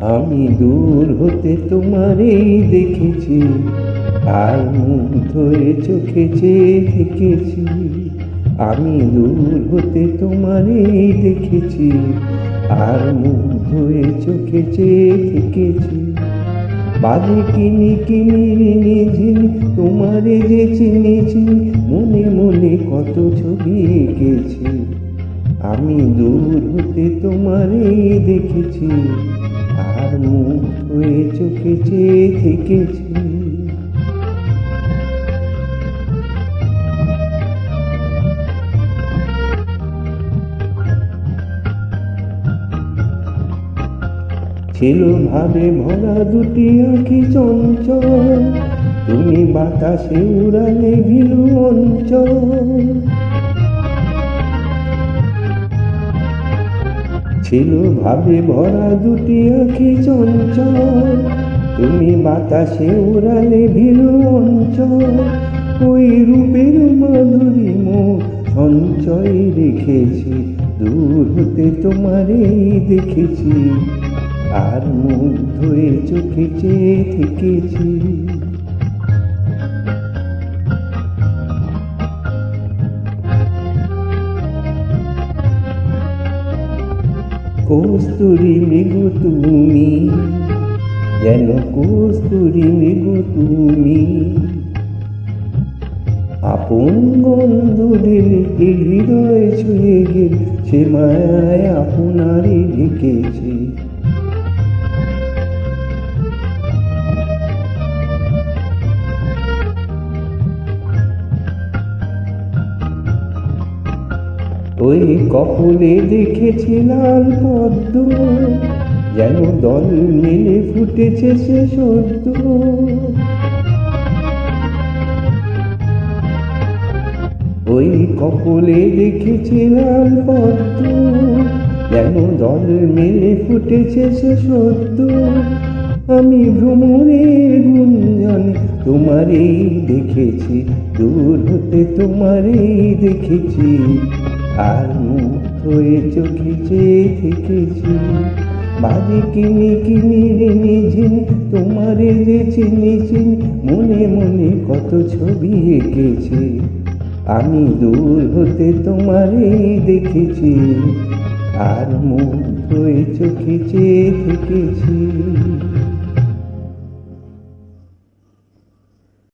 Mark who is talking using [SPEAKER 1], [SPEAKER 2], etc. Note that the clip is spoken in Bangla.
[SPEAKER 1] আমি দূর হতে তোমারেই দেখেছি, আর মুগ্ধ হয়ে চোখে চেয়ে থেকেছি। আমি দূর হতে তোমারেই দেখেছি, আর মুগ্ধ হয়ে চোখে চেয়ে থেকেছি। বাজে কিনি কিনি ঋণী ঝিনি তোমারে যে চিনেছি, মনে মনে কত ছবি এঁকেছি। আমি দূর হতে তোমারেই দেখেছি, আর মুগ্ধ হয়ে চোখে চেয়ে থেকেছি। ছিল ভাবে ভরা দুটি আঁখি চঞ্চল, তুমি বাতাসে উড়ালে ভিলু অঞ্চল। ছিল ভাবে ভরা দুটি আঁখি চঞ্চল, তুমি বাতাসে উড়ালে ভিলু অঞ্চল। ওই রূপের মাধুরী মোর সঞ্চয় রেখেছি, দূর হতে তোমারেই দেখেছি, আর মুগ্ধ হয়ে চোখে চেয়ে থেকেছি। কস্তুরী মৃগ তুমি, যেন কস্তুরী মৃগ তুমি, আপন গন্ধ ঢেলে হৃদয় ছুঁয়ে গেল, সে মায়ায় আপনারই ঢেকেছে। ওই কপলে দেখেছি লাল পদ্ম, যেন দল মেলে ফুটেছে সে সদ্য। ওই কপলে দেখেছি লাল পদ্ম, যেন দল মেলে ফুটেছে সে সদ্য। আমি ভ্রমণের গুঞ্জনে তোমারেই দেখেছি, দূর হতে তোমারেই দেখেছি, আর মুগ্ধ হয়ে চোখে চেয়ে থেকেছি। বাজে কিনি কিনি ঋণী ঝিনি তোমারে যে চিনেছি, মনে মনে কত ছবি এঁকেছি। আমি দূর হতে তোমারেই দেখেছি, আর মুগ্ধ হয়ে চোখে চেয়ে থেকেছি।